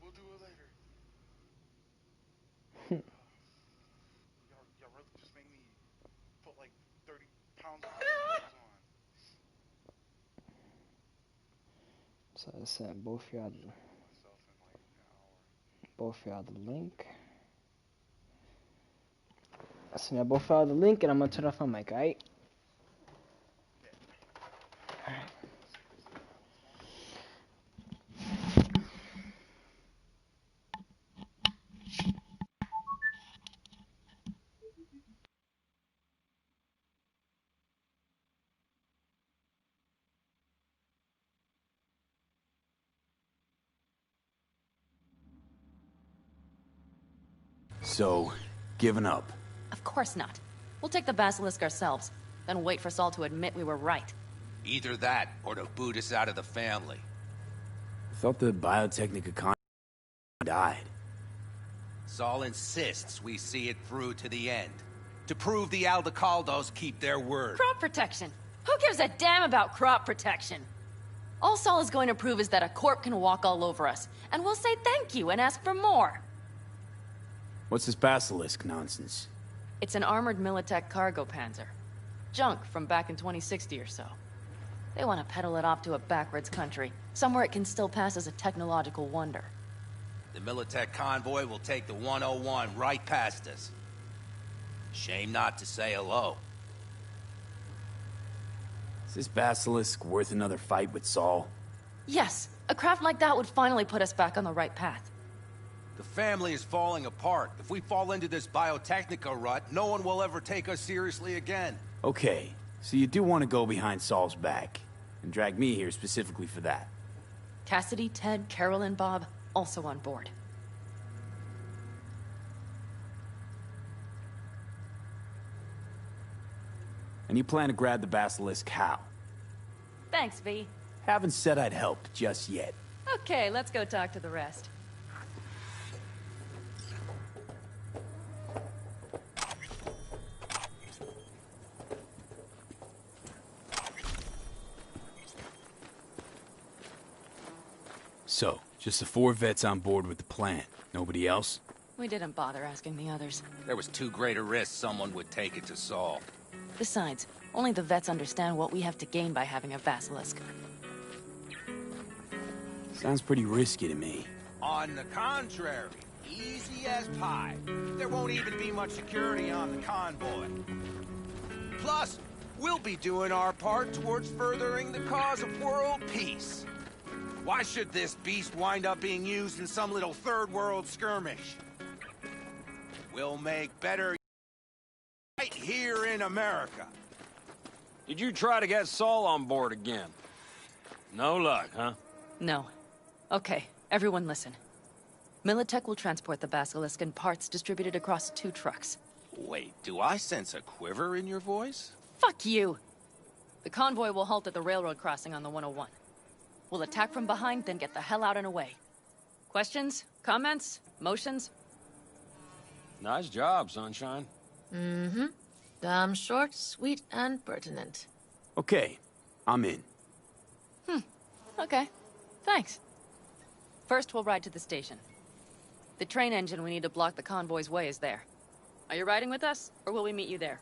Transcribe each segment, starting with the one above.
We'll do it later. Y'all really just made me put like 30 pounds of clothes on. So I sent both y'all Feed myself in like an hour. the link. I sent y'all both y'all the link, and I'm gonna turn off my mic, alright? Yeah. Alright. Seriously, man. What's going on? So, giving up. Of course not. We'll take the Basilisk ourselves, then wait for Saul to admit we were right. Either that, or to boot us out of the family. I thought the Biotechnica con died. Saul insists we see it through to the end. To prove the Aldecaldos keep their word. Crop protection! Who gives a damn about crop protection? All Saul is going to prove is that a corp can walk all over us, and we'll say thank you and ask for more. What's this Basilisk nonsense? It's an armored Militech cargo panzer. Junk from back in 2060 or so. They want to peddle it off to a backwards country, somewhere it can still pass as a technological wonder. The Militech convoy will take the 101 right past us. Shame not to say hello. Is this Basilisk worth another fight with Saul? Yes, a craft like that would finally put us back on the right path. The family is falling apart. If we fall into this Biotechnica rut, no one will ever take us seriously again. Okay, so you do want to go behind Saul's back, and drag me here specifically for that. Cassidy, Ted, Carol, and Bob, also on board. And you plan to grab the Basilisk how? Thanks, V. Haven't said I'd help just yet. Okay, let's go talk to the rest. So, just the 4 vets on board with the plan. Nobody else? We didn't bother asking the others. There was too great a risk someone would take it to Saul. Besides, only the vets understand what we have to gain by having a Basilisk. Sounds pretty risky to me. On the contrary, easy as pie. There won't even be much security on the convoy. Plus, we'll be doing our part towards furthering the cause of world peace. Why should this beast wind up being used in some little third world skirmish? We'll make better right here in America. Did you try to get Saul on board again? No luck, huh? No. Okay, everyone listen. Militech will transport the Basilisk in parts distributed across 2 trucks. Wait, do I sense a quiver in your voice? Fuck you! The convoy will halt at the railroad crossing on the 101. We'll attack from behind, then get the hell out and away. Questions? Comments? Motions? Nice job, Sunshine. Mm-hmm. Damn short, sweet, and pertinent. Okay, I'm in. Okay. Thanks. First, we'll ride to the station. The train engine we need to block the convoy's way is there. Are you riding with us, or will we meet you there?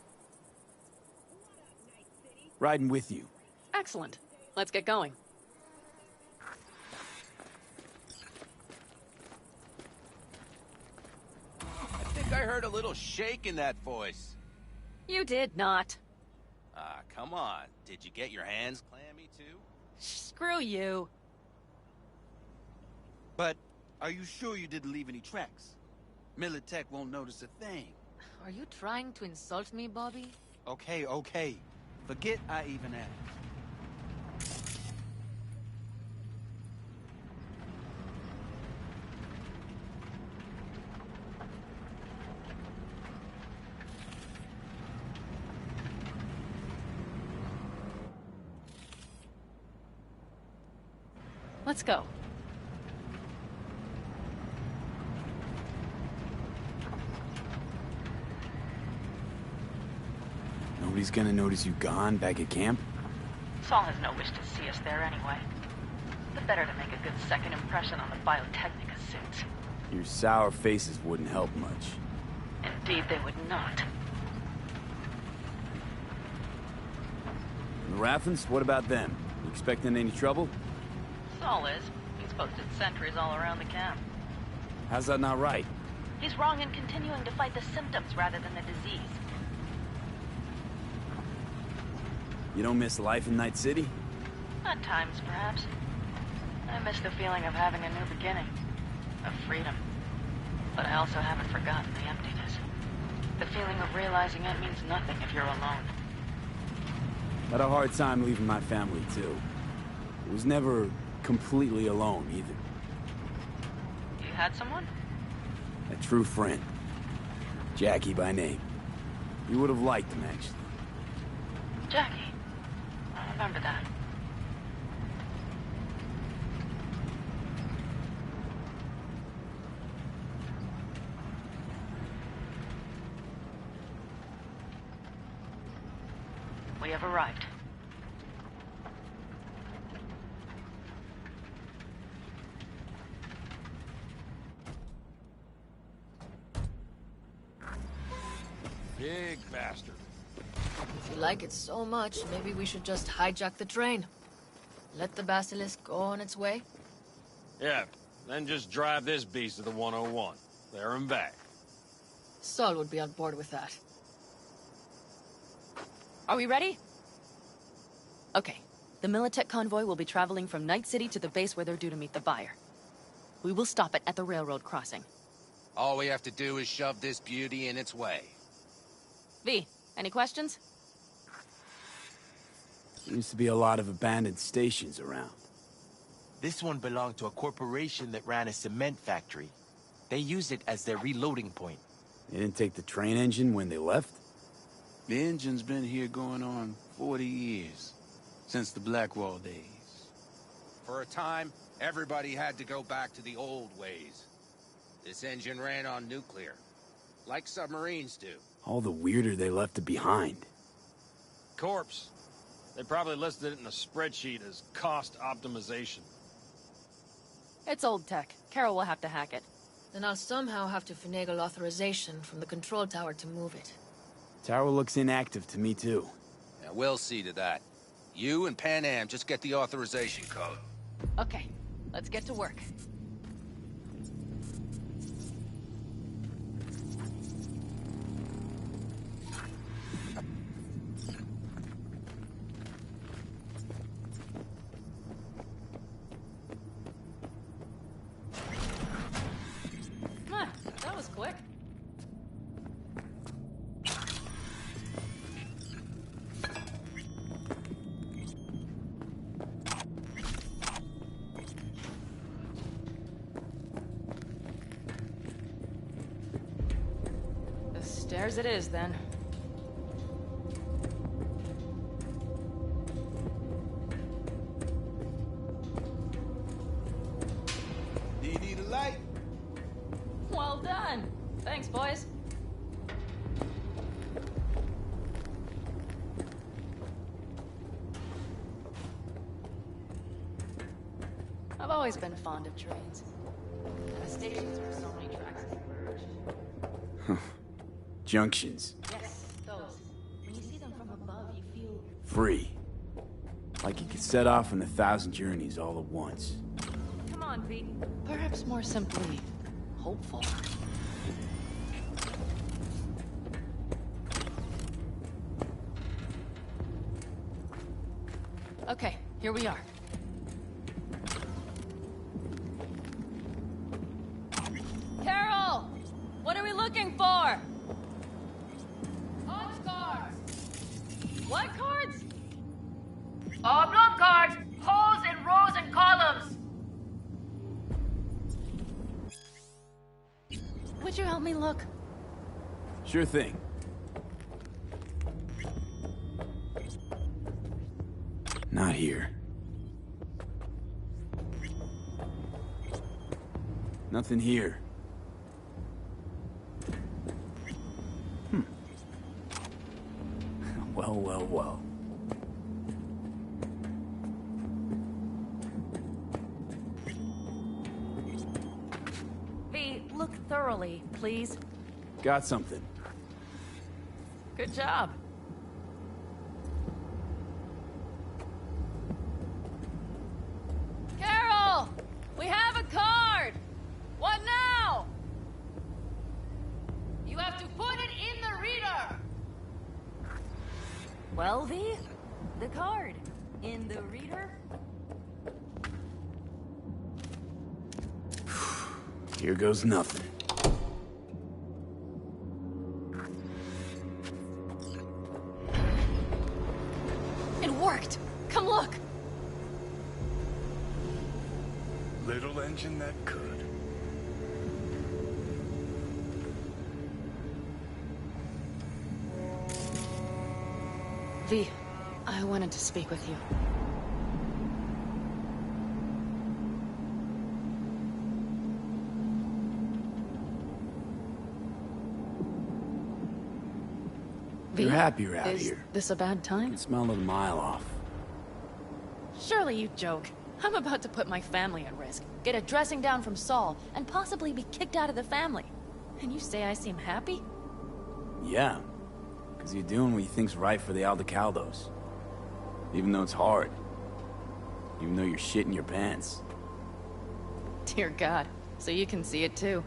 Riding with you. Excellent. Let's get going. I think I heard a little shake in that voice. You did not. Ah, come on. Did you get your hands clammy too? Screw you. But are you sure you didn't leave any tracks? Militech won't notice a thing. Are you trying to insult me, Bobby? Okay, okay. Forget I even asked. Let's go. Nobody's gonna notice you gone back at camp? Saul has no wish to see us there anyway. The better to make a good second impression on the Biotechnica suits. Your sour faces wouldn't help much. Indeed, they would not. The Raffens, what about them? You expecting any trouble? Saul is. He's posted sentries all around the camp. How's that not right? He's wrong in continuing to fight the symptoms rather than the disease. You don't miss life in Night City? At times, perhaps. I miss the feeling of having a new beginning. Of freedom. But I also haven't forgotten the emptiness. The feeling of realizing it means nothing if you're alone. Had a hard time leaving my family, too. I was never completely alone, either. You had someone? A true friend. Jackie by name. You would have liked him, actually. Jackie. I remember that. We have arrived. Big bastard. If you like it so much, maybe we should just hijack the train. Let the Basilisk go on its way. Yeah, then just drive this beast to the 101. There and back. Saul would be on board with that. Are we ready? Okay. The Militech convoy will be traveling from Night City to the base where they're due to meet the buyer. We will stop it at the railroad crossing. All we have to do is shove this beauty in its way. V, any questions? Used to be a lot of abandoned stations around. This one belonged to a corporation that ran a cement factory. They used it as their reloading point. They didn't take the train engine when they left? The engine's been here going on 40 years. Since the Blackwall days. For a time, everybody had to go back to the old ways. This engine ran on nuclear, like submarines do. All the weirder they left it behind. Corpse. They probably listed it in a spreadsheet as cost optimization. It's old tech. Carol will have to hack it. Then I'll somehow have to finagle authorization from the control tower to move it. Tower looks inactive to me, too. Yeah, we'll see to that. You and Pan Am just get the authorization code. Okay, let's get to work. That was quick. The stairs it is, then. Do you need a light? Well done. Thanks, boys. I've always been fond of trains. The stations where so many tracks converge. Junctions. Yes, those. When you see them from above, you feel... Free. Like you could set off on 1,000 journeys all at once. Come on, V. Perhaps more simply, hopeful. Okay, here we are. Carol! What are we looking for? On cards! What cards? Oblong cards! Holes in rows and columns! Would you help me look? Sure thing. Not here. Nothing here. Well, well, well. thoroughly, please. Got something. Good job. Carol! We have a card! What now? You have to put it in the reader! Well, V, the card. In the reader? Here goes nothing. It worked! Come look! Little engine that could. V, I wanted to speak with you. V, You're happy you're out is here. this a bad I time? can smell it a mile off. Surely you joke. I'm about to put my family at risk, get a dressing down from Saul, and possibly be kicked out of the family. And you say I seem happy? Yeah. Because you're doing what you think's right for the Aldecaldos. Even though it's hard. Even though you're shitting your pants. Dear God, so you can see it too.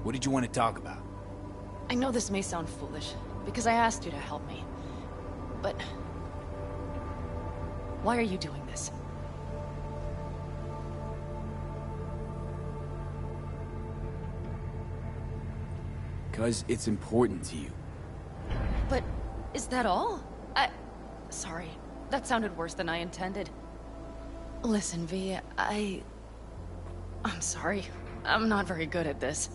What did you want to talk about? I know this may sound foolish, because I asked you to help me. But... why are you doing this? Because it's important to you. But... is that all? Sorry. That sounded worse than I intended. Listen, V, I'm sorry. I'm not very good at this.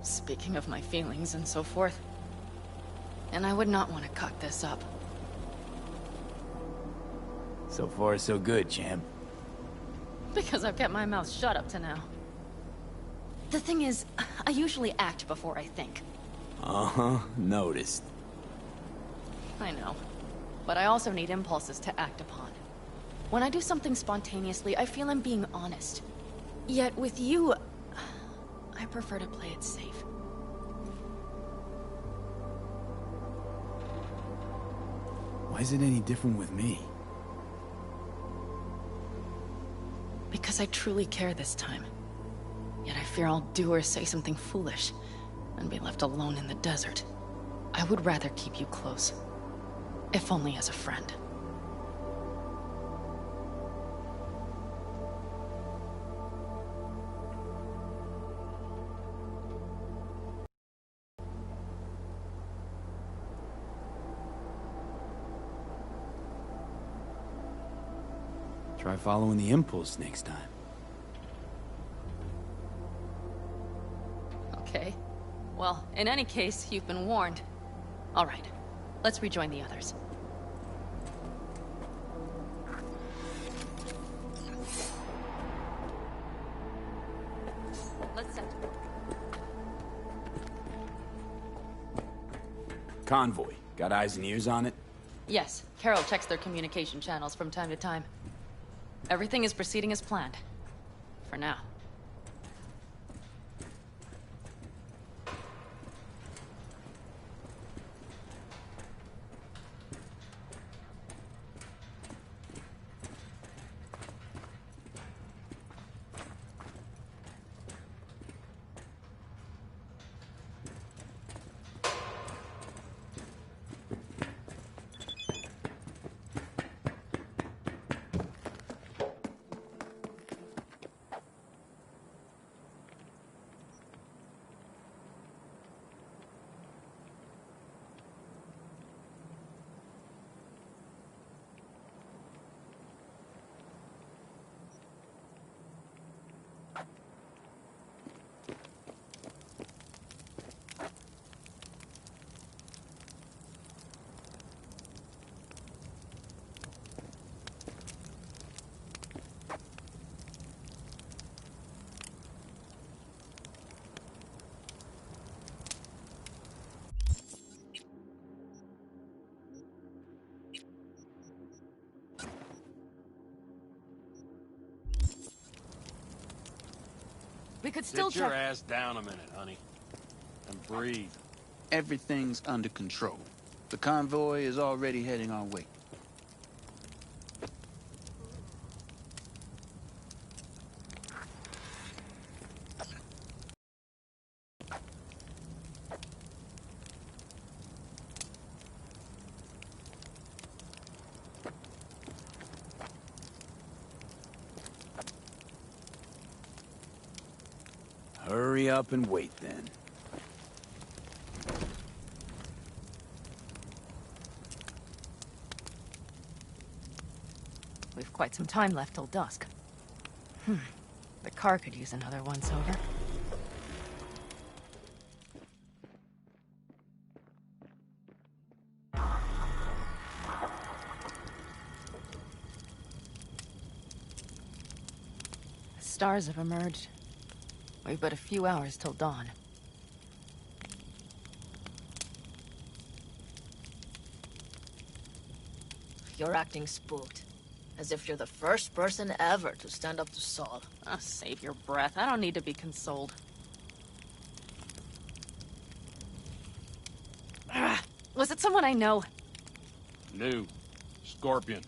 Speaking of my feelings and so forth. And I would not want to cock this up. So far, so good, champ. Because I've kept my mouth shut up to now. The thing is, I usually act before I think. Uh-huh, noticed. I know. But I also need impulses to act upon. When I do something spontaneously, I feel I'm being honest. Yet with you, I prefer to play it safe. Why is it any different with me? Because I truly care this time. Yet I fear I'll do or say something foolish, and be left alone in the desert. I would rather keep you close. If only as a friend. Try following the impulse next time. Okay. Well, in any case, you've been warned. All right. Let's rejoin the others. Let's set. Convoy. Got eyes and ears on it? Yes, Carol checks their communication channels from time to time. Everything is proceeding as planned. For now. We could still Sit your check... ass down a minute, honey. And breathe. Everything's under control. The convoy is already heading our way. Hurry up and wait, then. We've quite some time left till dusk. The car could use another once-over. The stars have emerged. We've but a few hours till dawn. You're acting spooked. As if you're the first person ever to stand up to Saul. Oh, save your breath. I don't need to be consoled. Was it someone I know? New. Scorpion.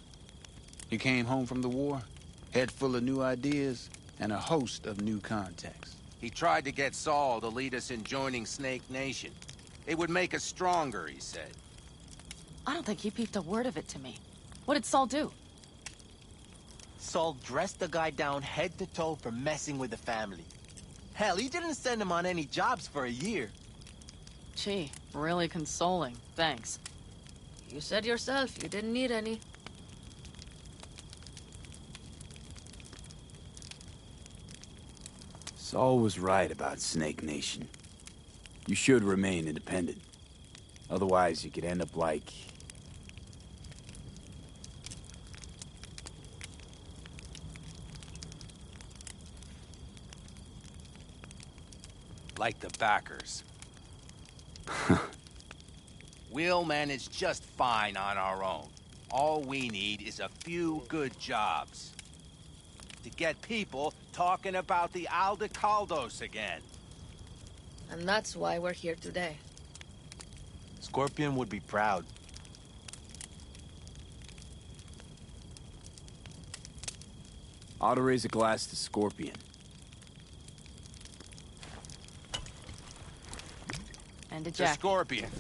He came home from the war, head full of new ideas, and a host of new contacts. He tried to get Saul to lead us in joining Snake Nation. It would make us stronger, he said. I don't think he peeped a word of it to me. What did Saul do? Saul dressed the guy down head to toe for messing with the family. Hell, he didn't send him on any jobs for a year. Gee, really consoling. Thanks. You said yourself you didn't need any. Saul was right about Snake Nation. You should remain independent. Otherwise, you could end up like... Like the backers. We'll manage just fine on our own. All we need is a few good jobs. To get people talking about the Aldecaldos again. And that's why we're here today. Scorpion would be proud. Ought to raise a glass to Scorpion. And to To Jack. Scorpion.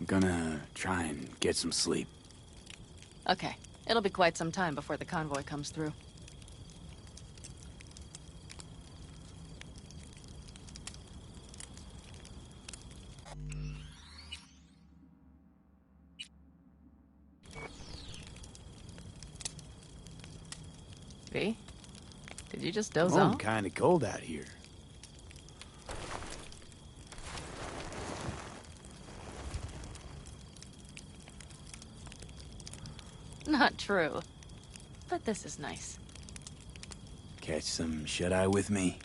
I'm gonna try and get some sleep. Okay. It'll be quite some time before the convoy comes through. V? Did you just doze Oh, off? I'm kinda cold out here. Not true. But this is nice. Catch some shut-eye with me?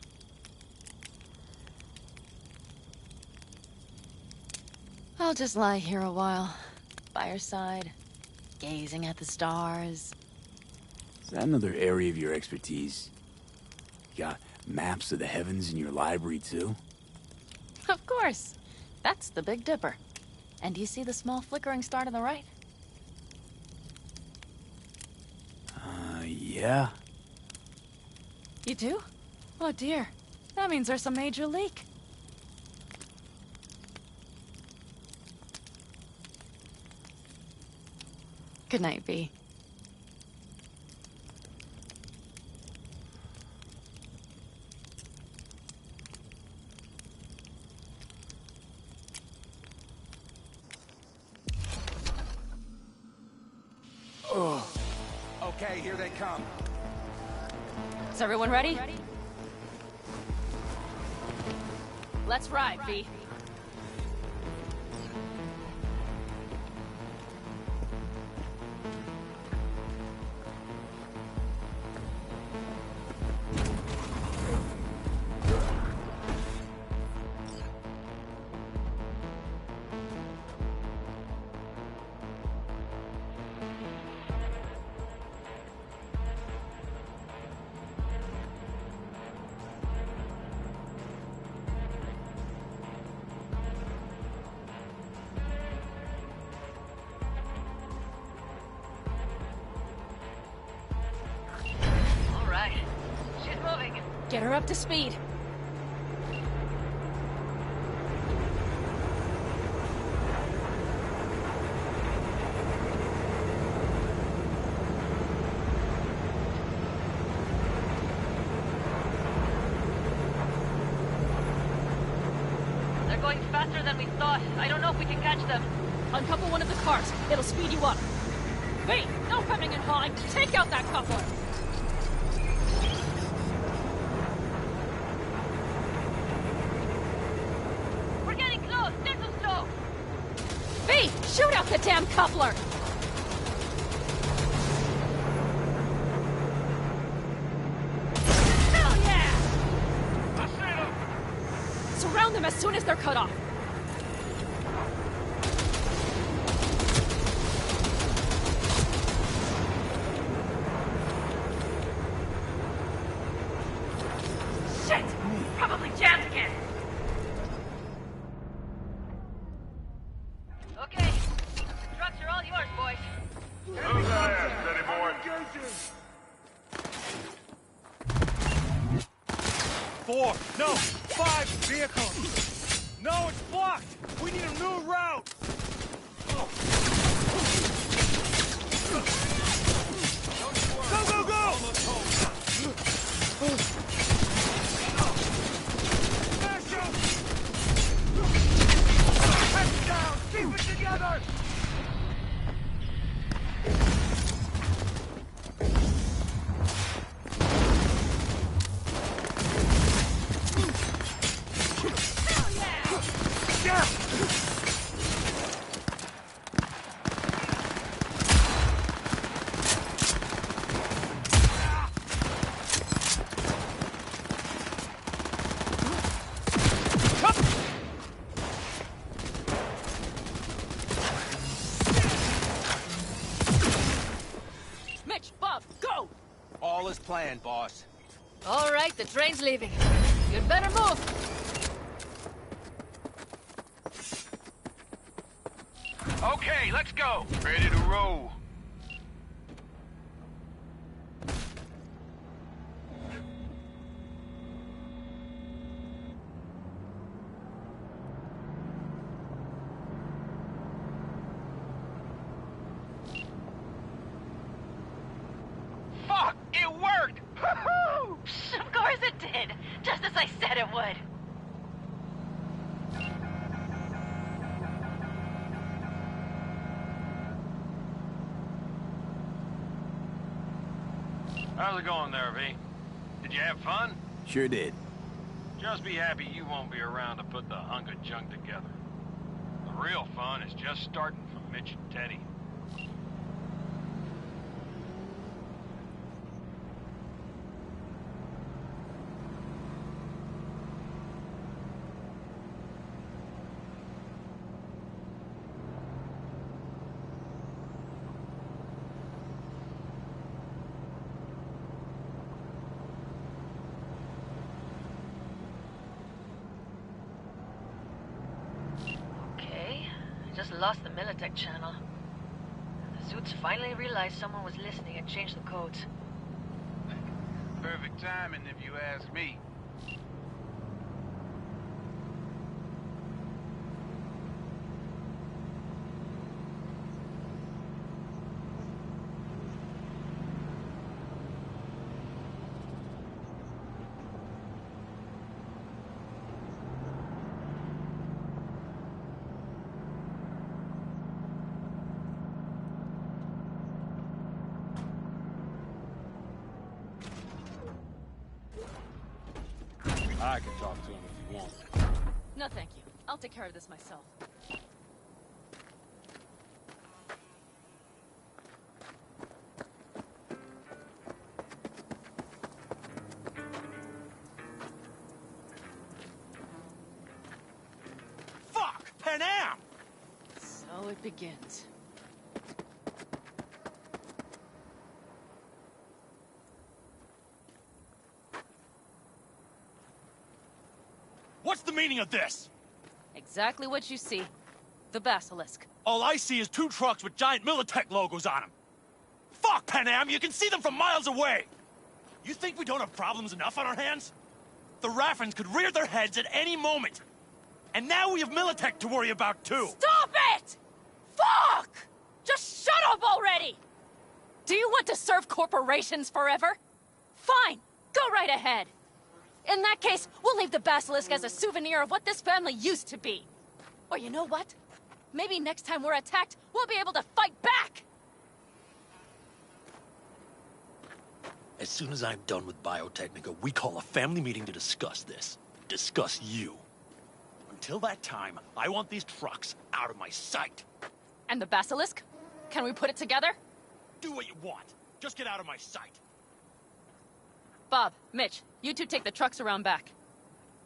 I'll just lie here a while. By your side. Gazing at the stars. Is that another area of your expertise? You got maps of the heavens in your library, too? Of course. That's the Big Dipper. And do you see the small flickering star to the right? Yeah? You do? Oh dear. That means there's a major leak. Good night, V. Okay, here they come. Is everyone ready? Let's ride, V. Get her up to speed. They're going faster than we thought. I don't know if we can catch them. Uncouple one of the cars. It'll speed you up. V, no coming and hawing. Take out that coupler. We're getting close. They're too slow. V, shoot out the damn coupler. Hell yeah! I see them! Surround them as soon as they're cut off. Shit! Probably jammed again. Okay. The trucks are all yours, boys. Move that ass, steady boy. 4, no, 5 vehicles. No, it's blocked. We need a new route. Go, go, go! Smash 'em! Heads down! Keep it together! Mitch, Bob, go! All is planned, boss. All right, the train's leaving. You'd better move. Okay, let's go. Ready to roll. Fuck! It worked! Woohoo! Of course it did. Just as I said it would. How's it going there, V? Did you have fun? Sure did. Just be happy you won't be around to put the hunk of junk together. The real fun is just starting for Mitch and Teddy. Okay. I just lost the Militech channel. The suits finally realized someone was listening and changed the codes. Perfect timing, if you ask me. I can talk to him if you want. No, thank you. I'll take care of this myself. Fuck! Pan Am! So it begins. What's the meaning of this? Exactly what you see. The Basilisk. All I see is 2 trucks with giant Militech logos on them. Fuck, Pan Am! You can see them from miles away! You think we don't have problems enough on our hands? The Raffens could rear their heads at any moment. And now we have Militech to worry about, too. Stop it! Fuck! Just shut up already! Do you want to serve corporations forever? Fine, go right ahead. In that case, we'll leave the Basilisk as a souvenir of what this family used to be. Or you know what? Maybe next time we're attacked, we'll be able to fight back! As soon as I'm done with Biotechnica, we call a family meeting to discuss this. Discuss you. Until that time, I want these trucks out of my sight. And the Basilisk? Can we put it together? Do what you want. Just get out of my sight. Bob, Mitch, you two take the trucks around back.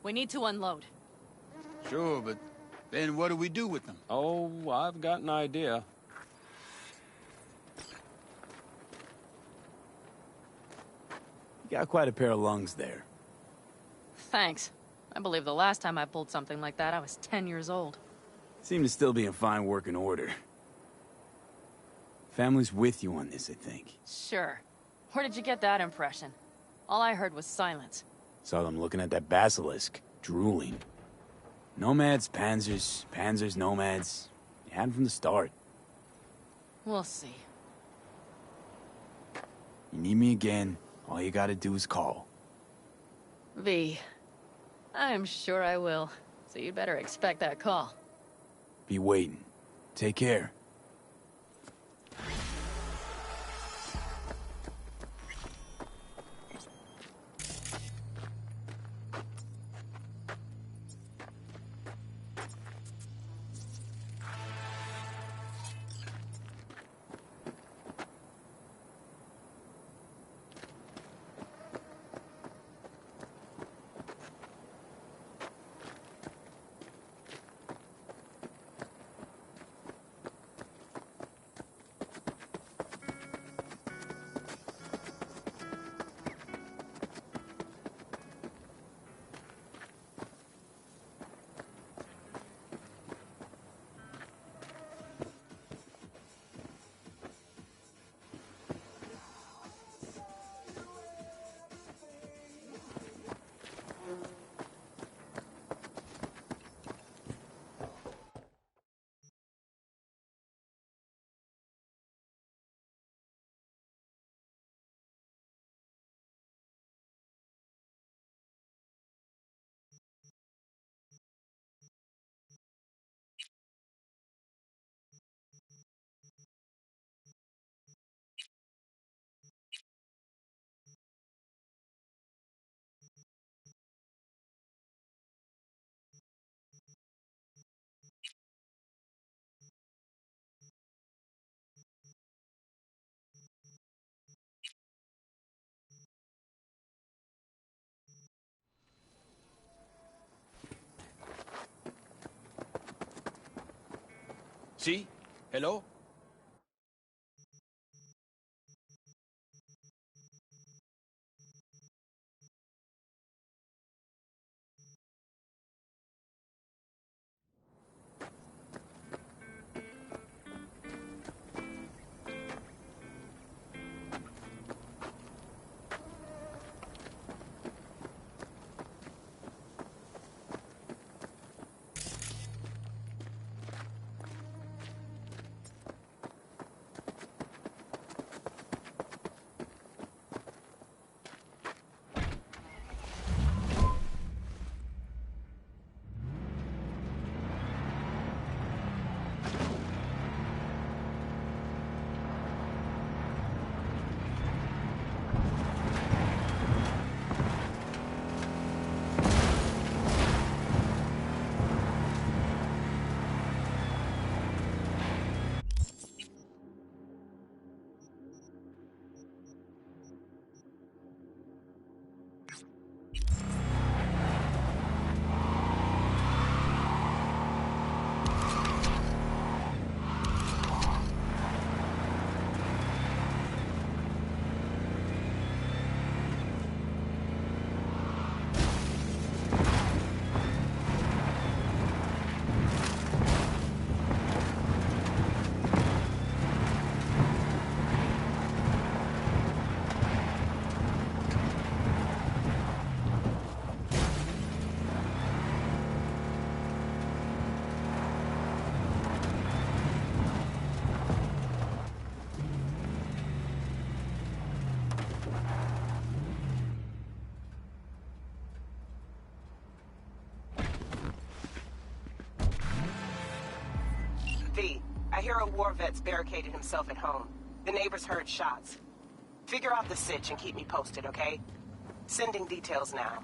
We need to unload. Sure, but then what do we do with them? Oh, I've got an idea. You got quite a pair of lungs there. Thanks. I believe the last time I pulled something like that, I was 10 years old. Seem to still be in fine working order. Family's with you on this, I think. Sure. Where did you get that impression? All I heard was silence. Saw them looking at that basilisk, drooling. Nomads, panzers, panzers, nomads. You had them from the start. We'll see. You need me again, all you gotta do is call. V. I'm sure I will. So you better expect that call. Be waiting. Take care. See? Hello? V, I hear a war vet's barricaded himself at home. The neighbors heard shots. Figure out the sitch and keep me posted, okay? Sending details now.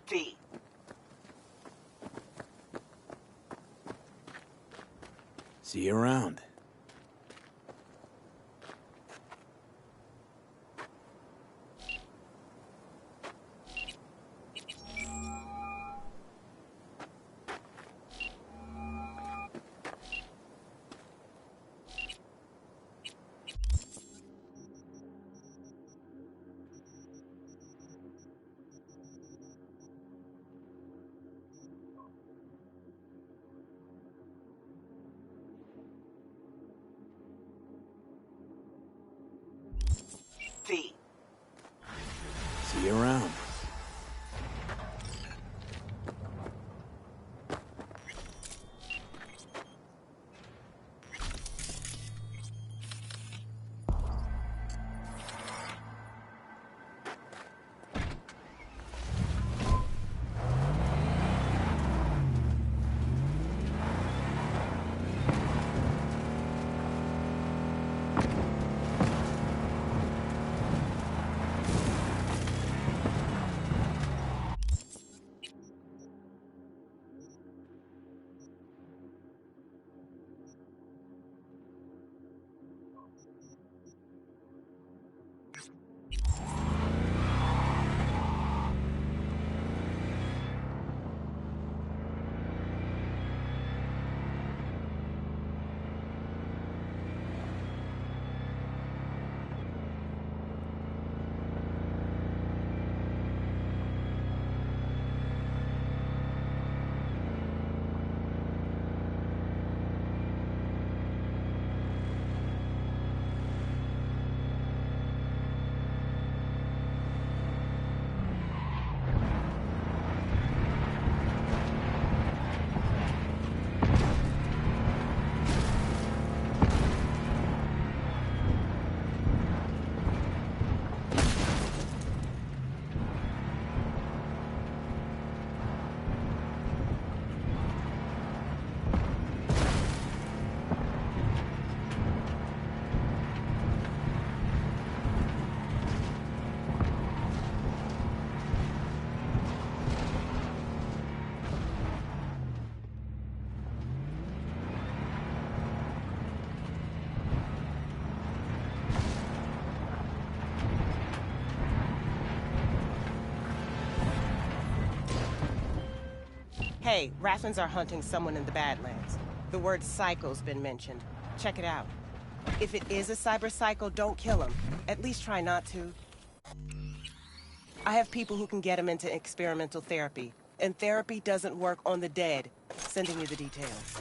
V. See you around. V. See you around. Hey, Rathens are hunting someone in the Badlands. The word psycho's been mentioned. Check it out. If it is a cyber psycho, don't kill him. At least try not to. I have people who can get him into experimental therapy. And therapy doesn't work on the dead. Sending you the details.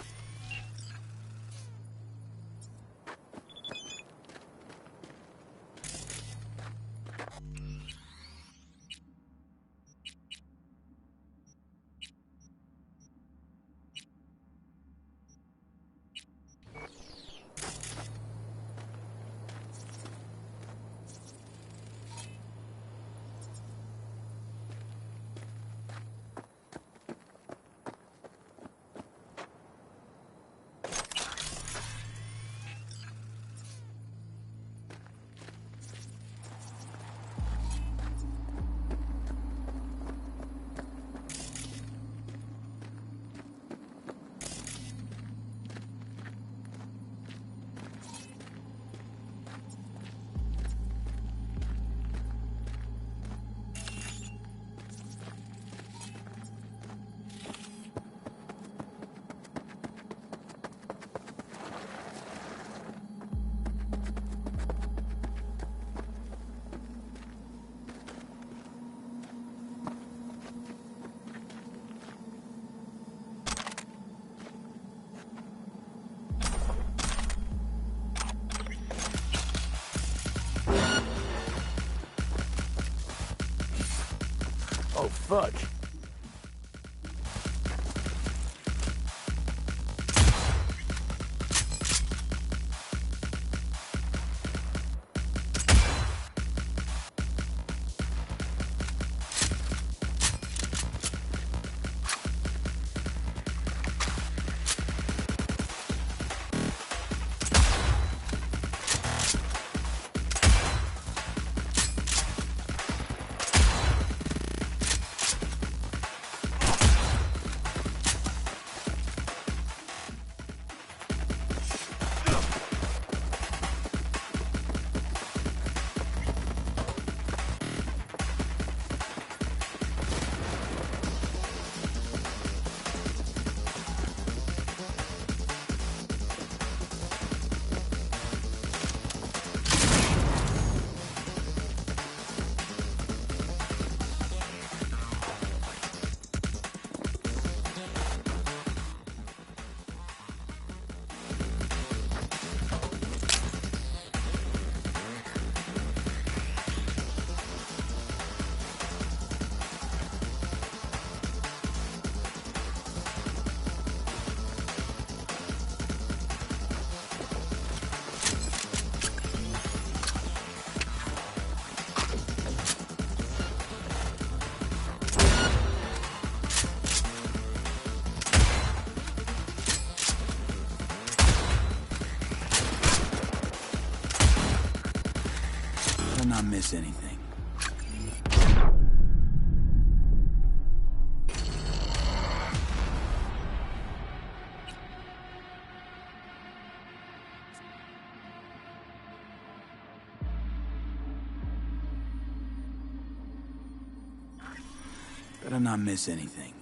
Oh, fuck. Not miss anything. Better not miss anything.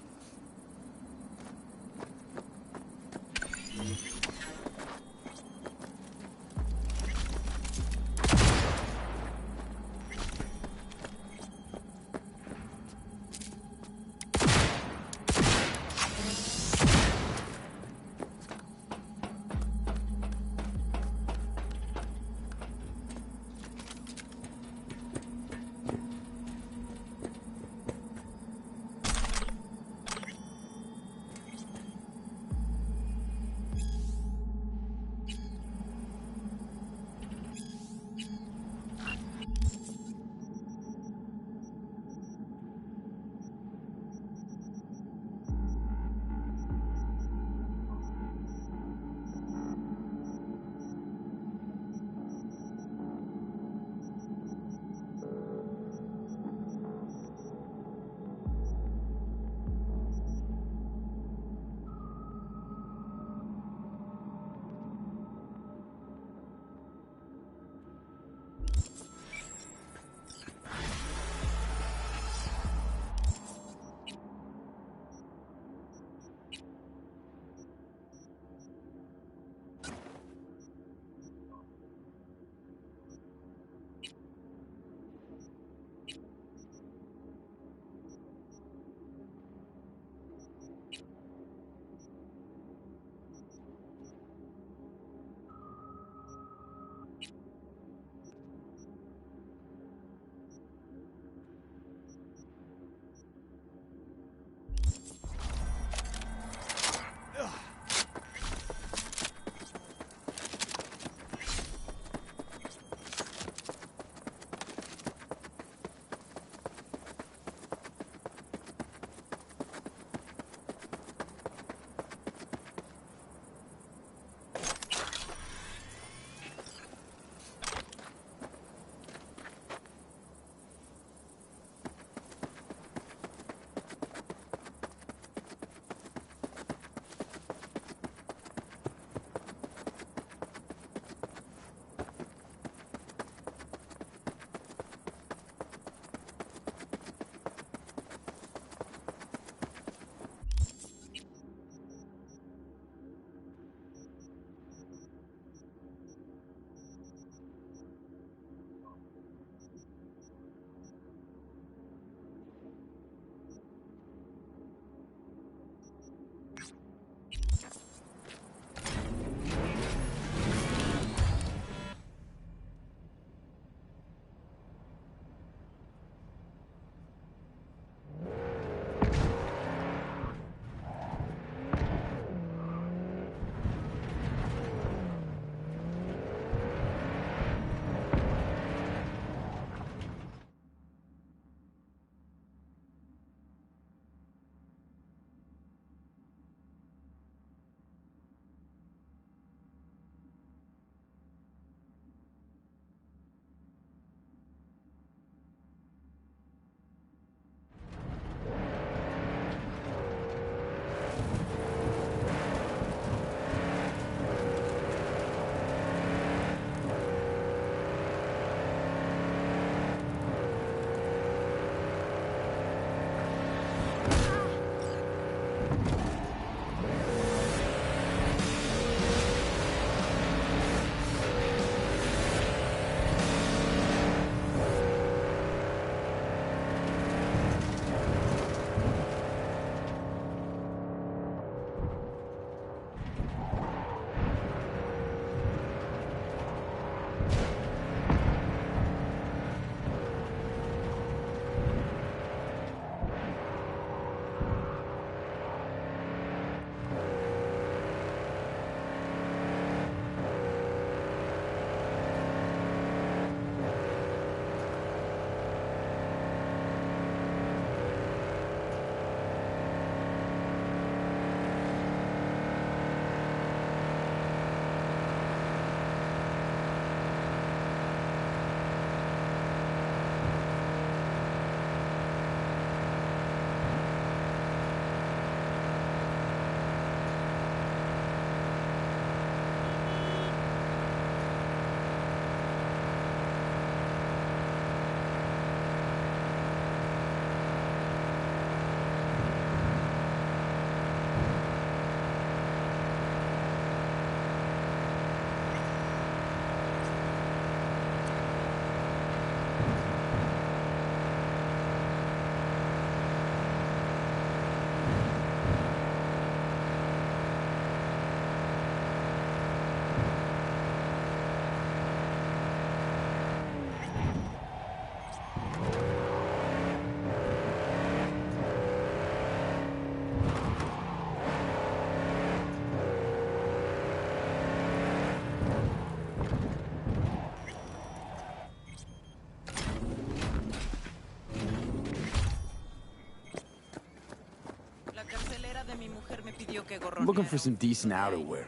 I'm looking for some decent outerwear.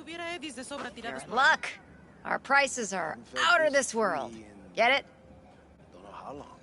You're in luck. Our prices are out of this world. Get it? Don't know how long.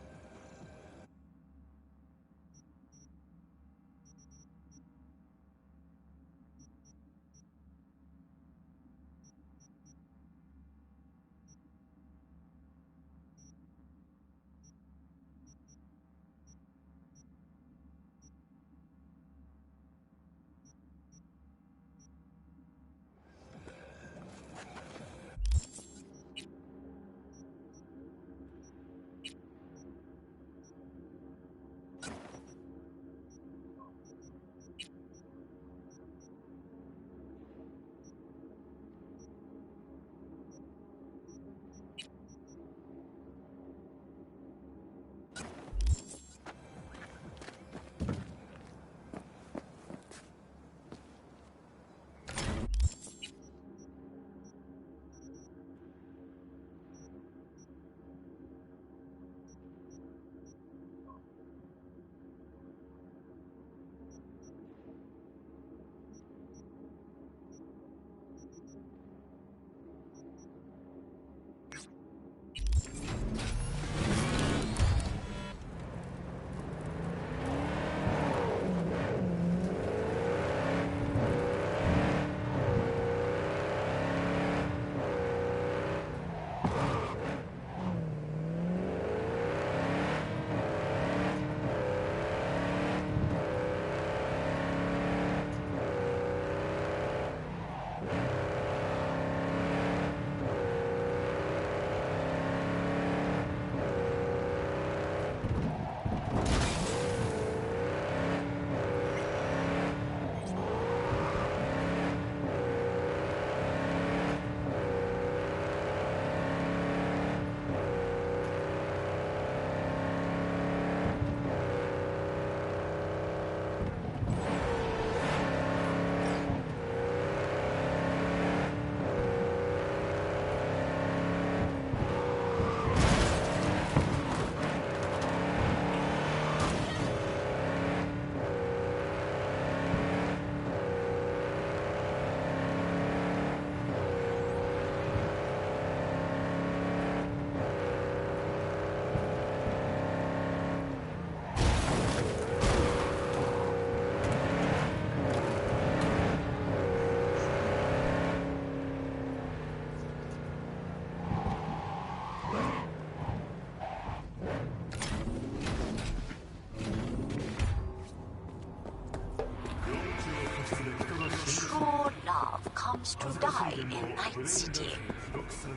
True love comes to die in Night City.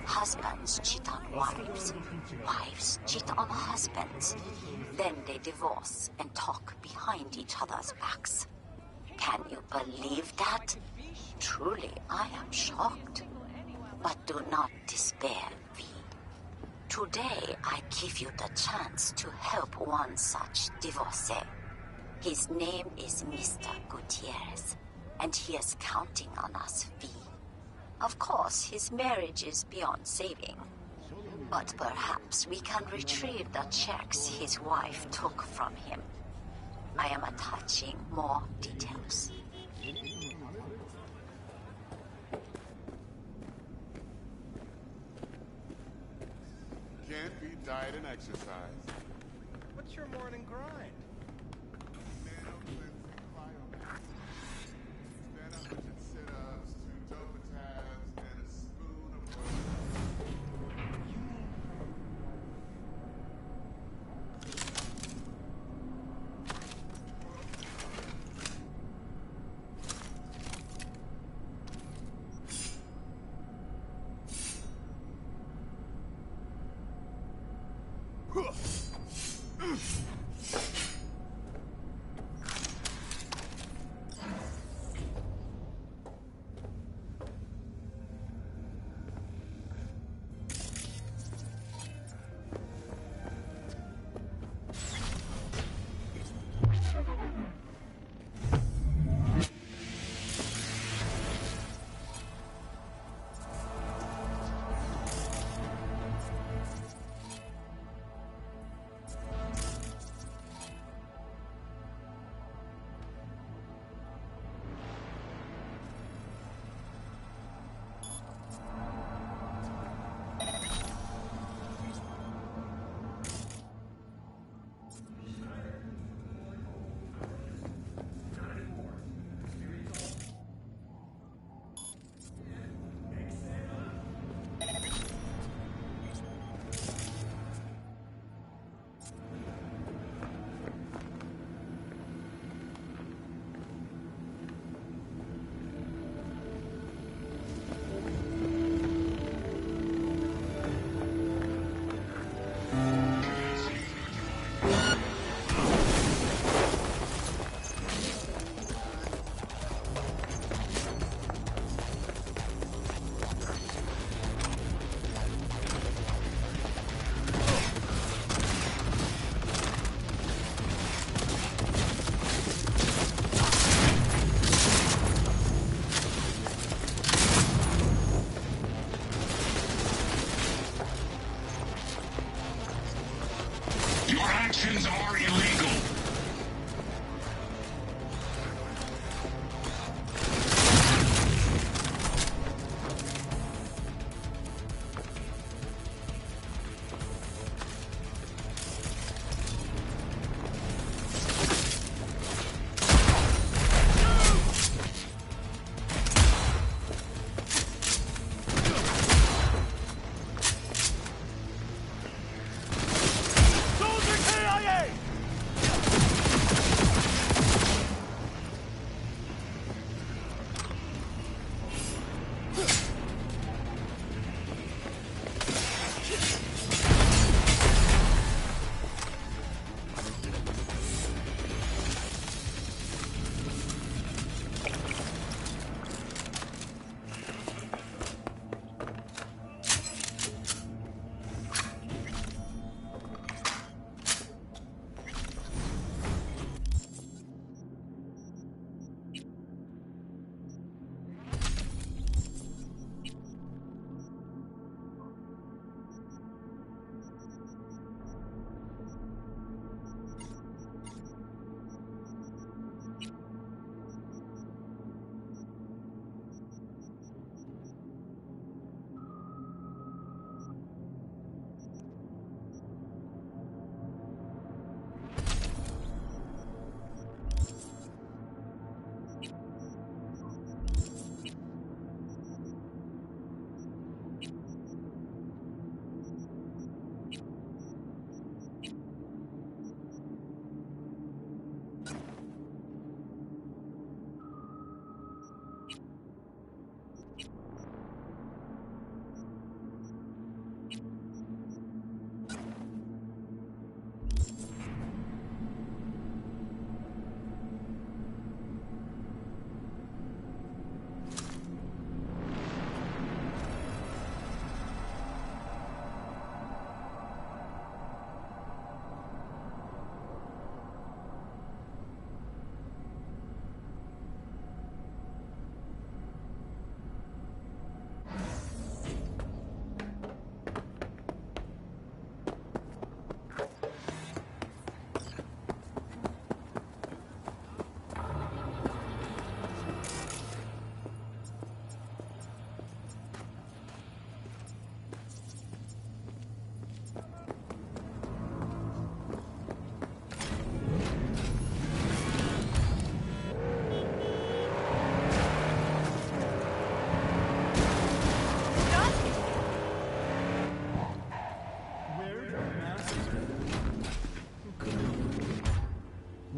Husbands cheat on wives. Wives cheat on husbands. Then they divorce and talk behind each other's backs. Can you believe that? Truly, I am shocked. But do not despair, V. Today, I give you the chance to help one such divorcee. His name is Mr. Gutierrez, and he is counting on us, V. Of course, his marriage is beyond saving. But perhaps we can retrieve the checks his wife took from him. I am attaching more details. Can't be diet and exercise. What's your morning grind? actions are illegal.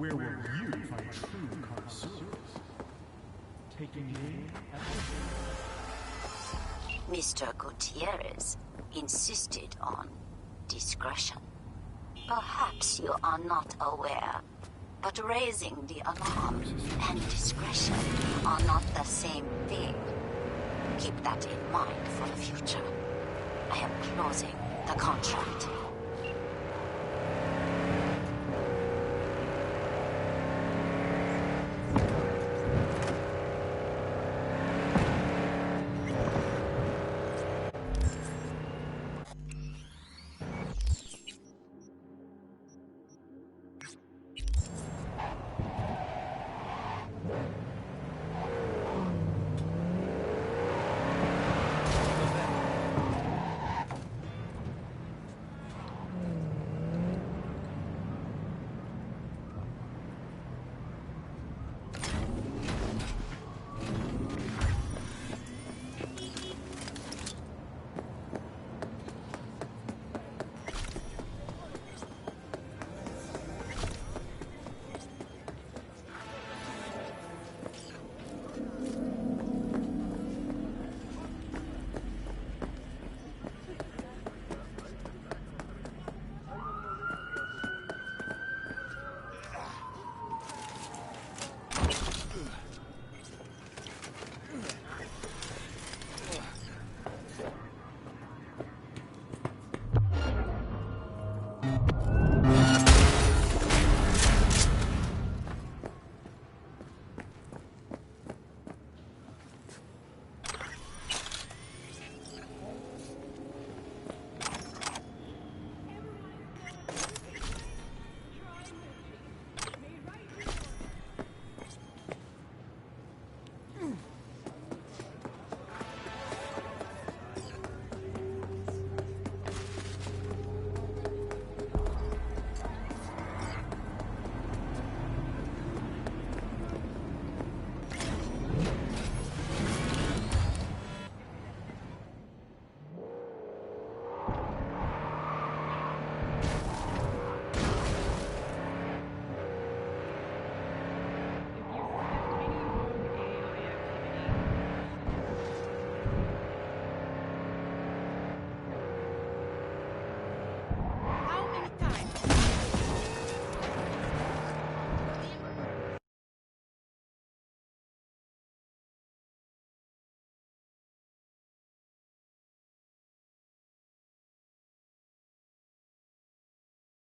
Where will you find true connoisseurs? Taking aim at the Mr. Gutierrez insisted on discretion. Perhaps you are not aware, but raising the alarm and discretion are not the same thing. Keep that in mind for the future. I am closing the contract.